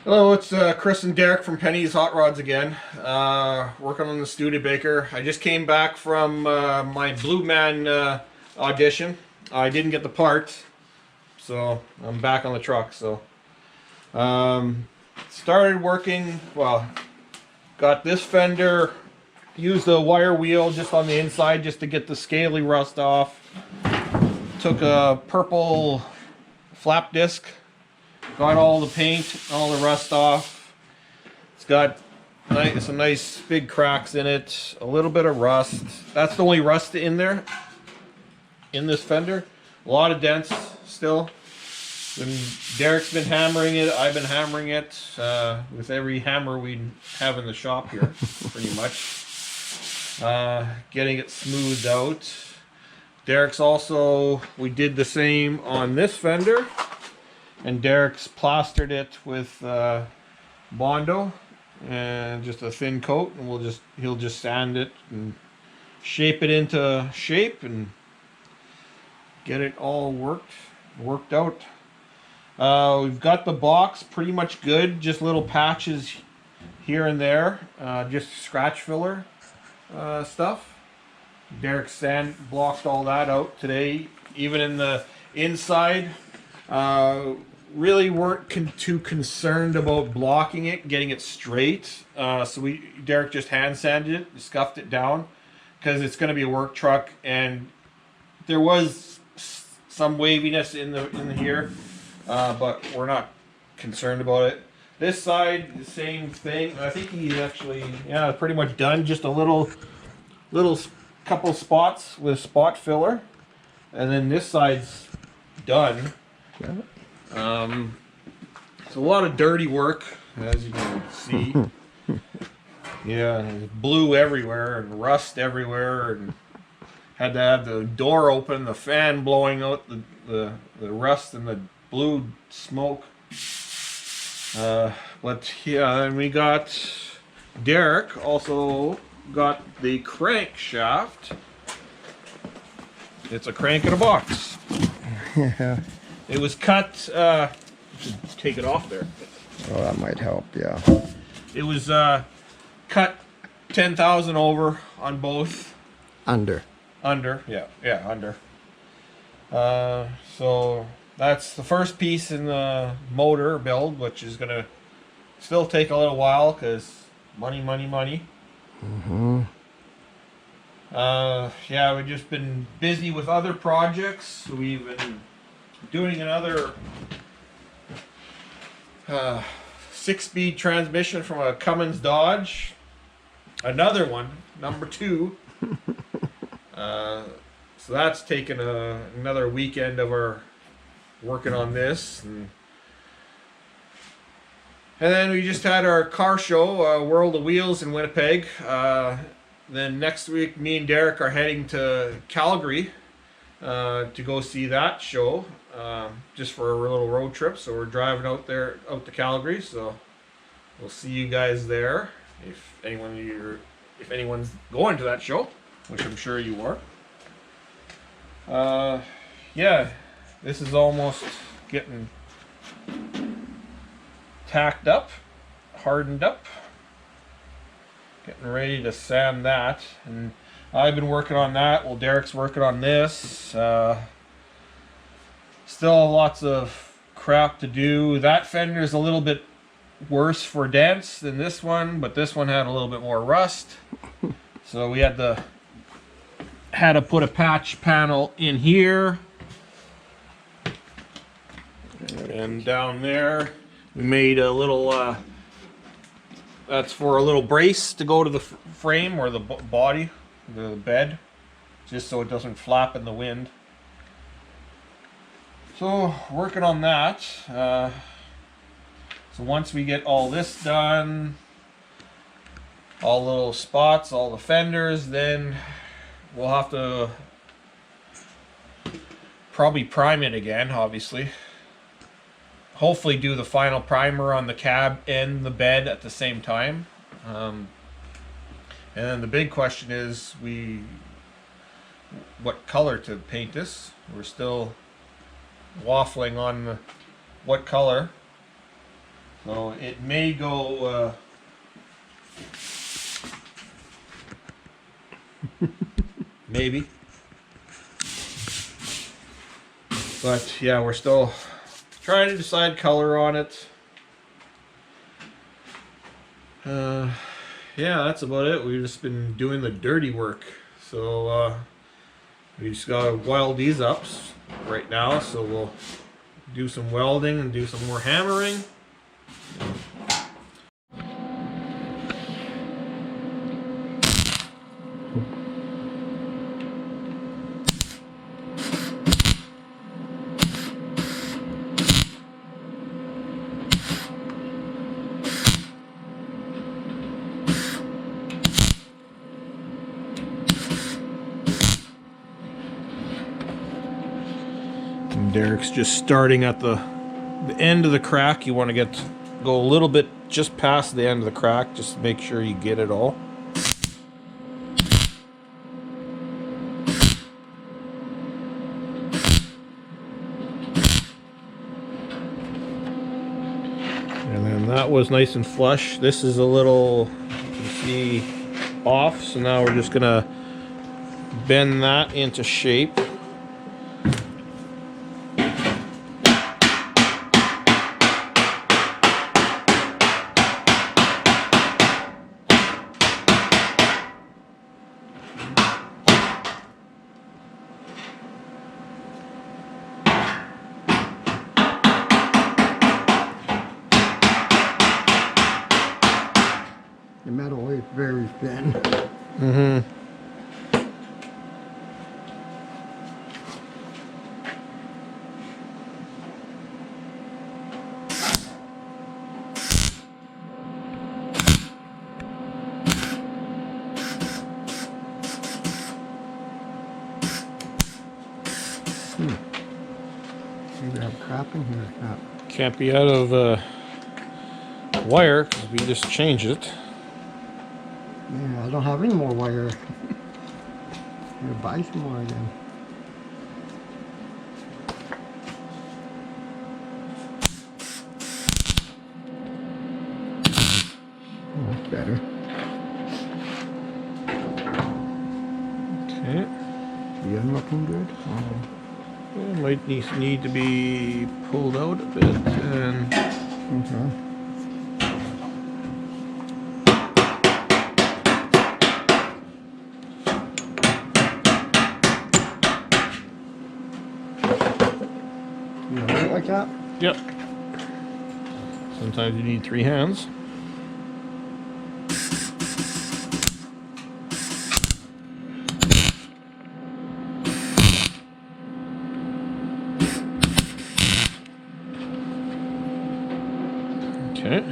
Hello, it's Chris and Derek from Penny's Hot Rods again. Working on the Studebaker. I just came back from my Blue Man audition. I didn't get the part, so I'm back on the truck. So started working. Well, got this fender. Used a wire wheel just on the inside just to get the scaly rust off. Took a purple flap disc. Got all the paint, all the rust off. It's got some nice big cracks in it. A little bit of rust. That's the only rust in there, in this fender. A lot of dents still. And Derek's been hammering it. I've been hammering it with every hammer we have in the shop here, pretty much. Getting it smoothed out. Derek's also, we did the same on this fender. And Derek's plastered it with bondo and just a thin coat, and he'll just sand it and shape it into shape and get it all worked out. We've got the box pretty much good, just little patches here and there, just scratch filler stuff. Derek sand blocked all that out today, even in the inside. Really weren't too concerned about blocking it, getting it straight. So Derek just hand sanded it, scuffed it down, because it's going to be a work truck, and there was some waviness in here, but we're not concerned about it. This side, the same thing. I think he's actually, yeah, pretty much done. Just a little couple spots with spot filler, and then this side's done. Yeah. It's a lot of dirty work, as you can see. Yeah, there's blue everywhere and rust everywhere, and had to have the door open, the fan blowing out the rust and the blue smoke. But yeah, and we got Derek also got the crankshaft. It's a crank in a box. Yeah. It was cut. Take it off there. Oh, that might help. Yeah. It was cut 10,000 over on both. Under. Under, yeah, under. So that's the first piece in the motor build, which is gonna still take a little while because money. Mm-hmm. Yeah, we've just been busy with other projects. We've been doing another 6-speed transmission from a Cummins Dodge. Another one, number 2. So that's taken another weekend of our working on this. And then we just had our car show, World of Wheels in Winnipeg. Then next week, me and Derek are heading to Calgary to go see that show, just for a little road trip. So we're driving out to Calgary. So we'll see you guys there if anyone's going to that show, which I'm sure you are. Yeah, this is almost getting tacked up, hardened up, getting ready to sand that. And I've been working on that while Derek's working on this. Still lots of crap to do. That fender's a little bit worse for dents than this one, but this one had a little bit more rust. So we had to put a patch panel in here. And down there we made a little that's for a little brace to go to the frame or the body, the bed, just so it doesn't flap in the wind. So working on that. So once we get all this done, all the little spots, all the fenders, then we'll have to probably prime it again, obviously. Hopefully do the final primer on the cab and the bed at the same time. And then the big question is what color to paint this. We're still waffling on what color. So it may go maybe. But yeah, we're still trying to decide color on it. Yeah, that's about it. We've just been doing the dirty work. So we just gotta weld these up right now. So we'll do some welding and do some more hammering. Derek's just starting at the end of the crack. You want to go a little bit just past the end of the crack, just to make sure you get it all. And then that was nice and flush. This is a little, you can see, off. So now we're just gonna bend that into shape. The metal is very thin. Mm-hmm. Maybe I have crap in here. Crap. Can't be out of wire because we just changed it. Yeah, I don't have any more wire. I'll buy some more again. Oh, that's better. Okay. The end looking good. It might need to be pulled out a bit and Okay. You know, it like that? yep. Sometimes you need 3 hands. Okay.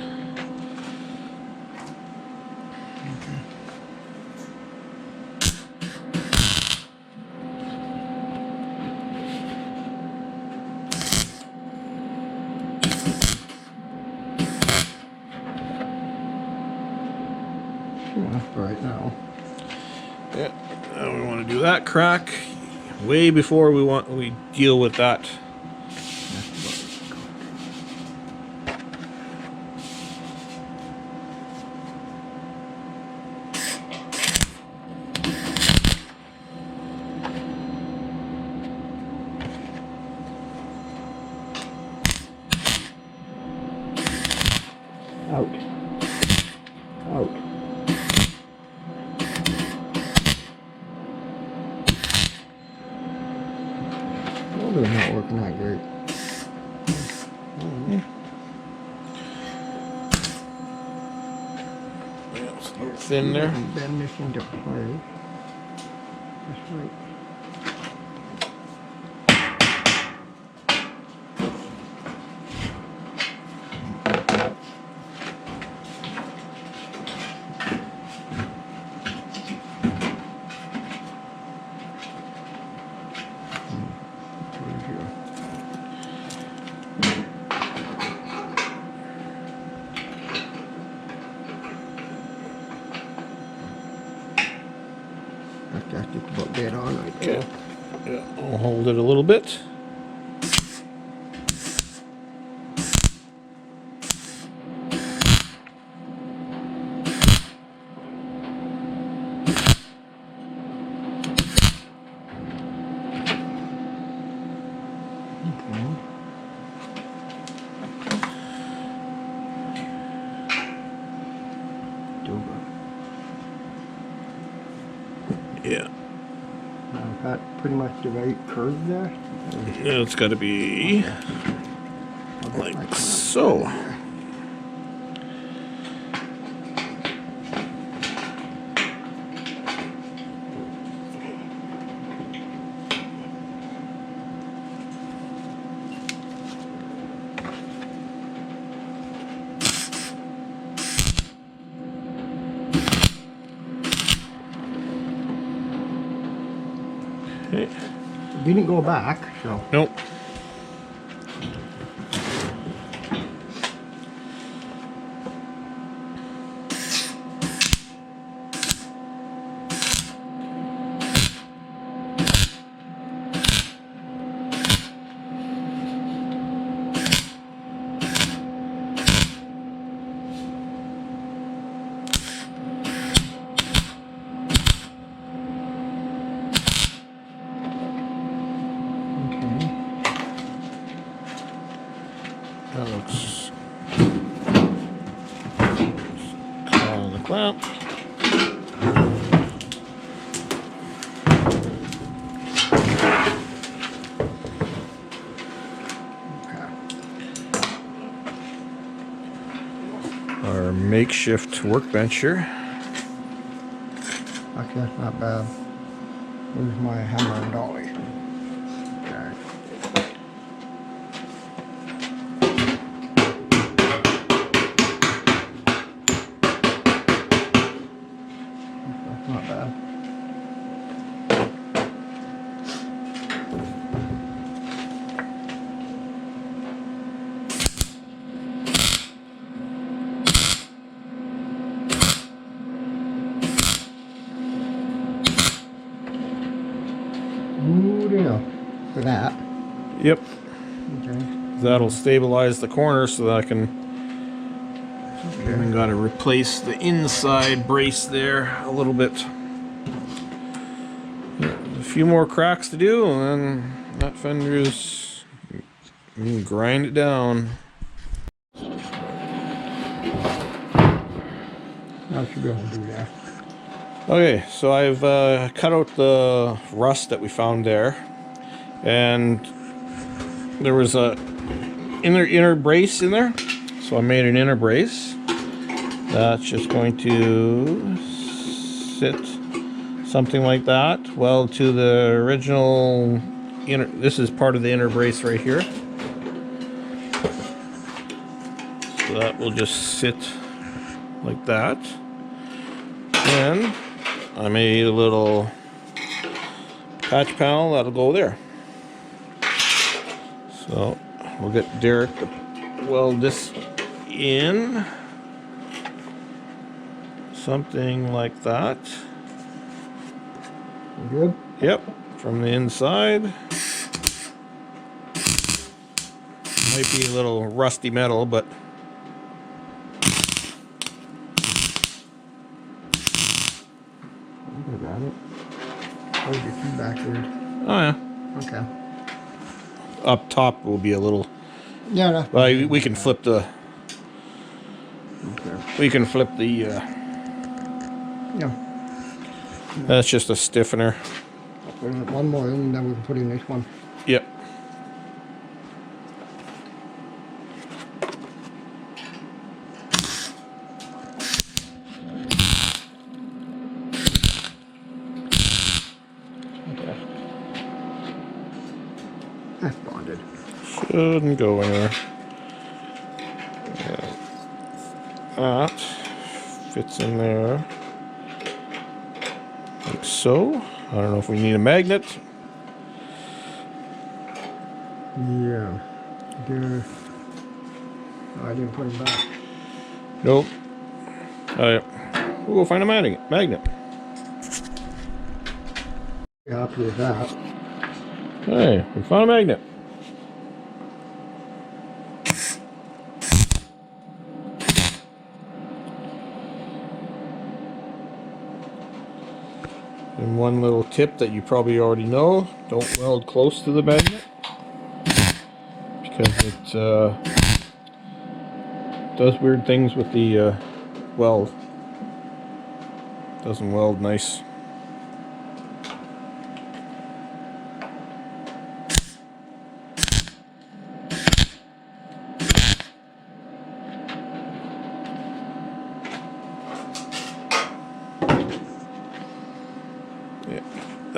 That's right now. Yeah. Now we want to do that crack way before we deal with that. Out. Out. Well, they're not working that great. Yeah, it's a little thin there. Bend this into place. That's right. That's just about dead on right there. Okay. Yeah, I'll hold it a little bit. Got pretty much the right curve there. It's got to be like so. Okay. Didn't go back, so. Nope. That looks on the clamp. Our makeshift workbench here. Actually, that's not bad. Where's my hammer and dolly? Okay. That's not bad. Good enough for that. Yep. Okay. That'll stabilize the corner so that I can. Even got to replace the inside brace there a little bit. A few more cracks to do, and then that fender's. You can grind it down. I should be able to do that. Okay, so I've cut out the rust that we found there, and there was a inner brace in there, so I made an inner brace. That's just going to sit something like that. Weld to the original inner. This is part of the inner brace right here. So that will just sit like that. And I made a little patch panel that'll go there. So we'll get Derek to weld this in. Something like that. Good? Yep, from the inside. Might be a little rusty metal, but I got it. Oh, your key backward. oh yeah. Okay. Up top will be a little. Yeah, that's Well, we can flip the. okay. We can flip the. Yeah. That's just a stiffener. Put one more in, and then we can put in this one. Yep. Okay. That's bonded. Shouldn't go anywhere. Yeah. That fits in there. Like so. I don't know if we need a magnet. Yeah. There. Oh, I didn't put him back. Nope. Alright. We'll go find a magnet. Yeah, happy with that. Hey, we found a magnet. And one little tip that you probably already know, don't weld close to the magnet, because it does weird things with the weld. Doesn't weld nice.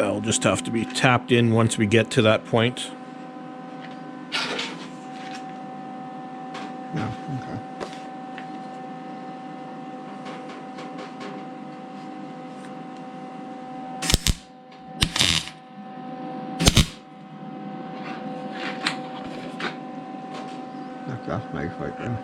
That'll just have to be tapped in once we get to that point. Yeah, okay. That's nice right there.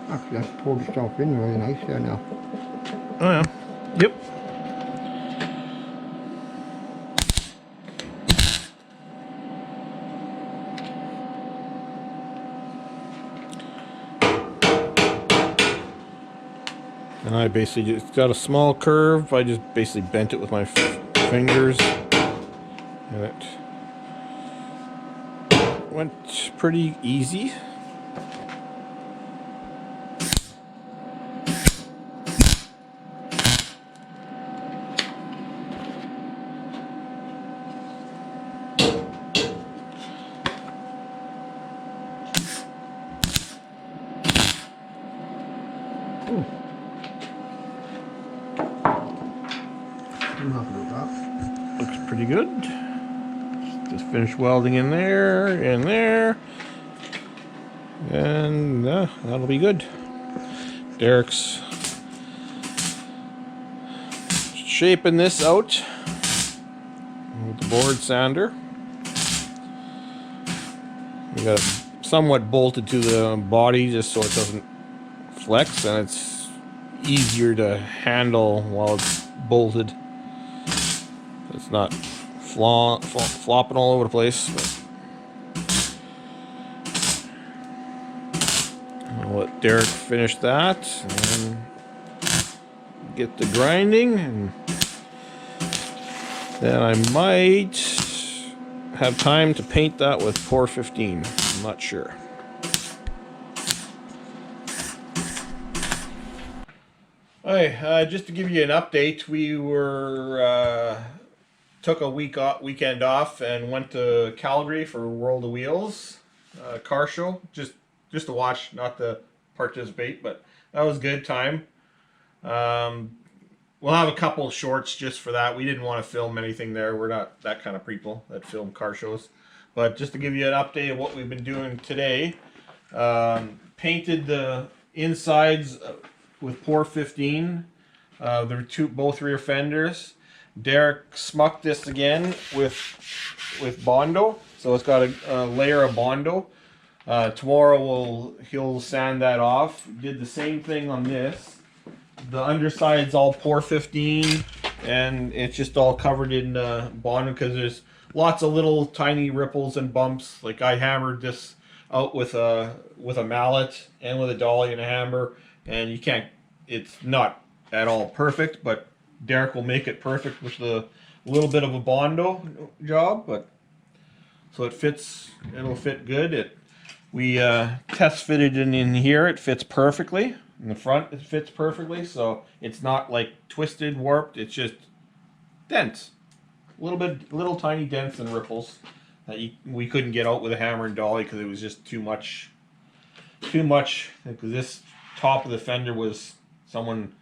Actually, that's pulled itself in really nice there now. Oh yeah. Yep. And I basically just got a small curve. I just basically bent it with my fingers. And it went pretty easy. I'm happy with that. Looks pretty good. Just finished welding in there, and there. And that'll be good. Derek's shaping this out with the board sander. We got it somewhat bolted to the body just so it doesn't flex, and it's easier to handle while it's bolted. It's not flopping all over the place. But I'll let Derek finish that and get the grinding, and then I might have time to paint that with Pour 15. I'm not sure. Alright, just to give you an update, we were took a weekend off and went to Calgary for World of Wheels car show, just to watch, not to participate, but that was a good time. We'll have a couple shorts just for that. We didn't want to film anything there. We're not that kind of people that film car shows. But just to give you an update of what we've been doing today, painted the insides with Pour 15. There were both rear fenders. Derek smucked this again with bondo, so it's got a layer of bondo. Tomorrow he'll sand that off. Did the same thing on this. The underside's all Pour 15, and it's just all covered in bondo because there's lots of little tiny ripples and bumps. Like I hammered this out with a mallet and with a dolly and a hammer, and you can't. It's not at all perfect, but Derek will make it perfect with a little bit of a bondo job. But so it fits. It'll fit good. We test fitted it in here. It fits perfectly. In the front, it fits perfectly, so it's not like twisted, warped. It's just dents, little tiny dents and ripples that we couldn't get out with a hammer and dolly because it was just too much. Because this top of the fender was, someone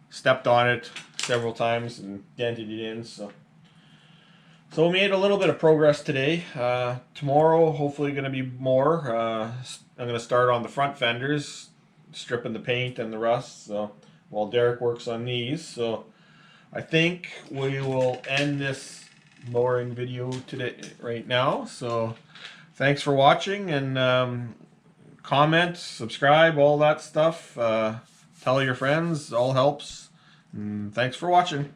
stepped on it several times and dented it in. So we made a little bit of progress today. Tomorrow, hopefully, going to be more. I'm going to start on the front fenders, stripping the paint and the rust, so while Derek works on these. So I think we will end this lowering video today right now. So thanks for watching, and comment, subscribe, all that stuff. Tell your friends, all helps. And thanks for watching.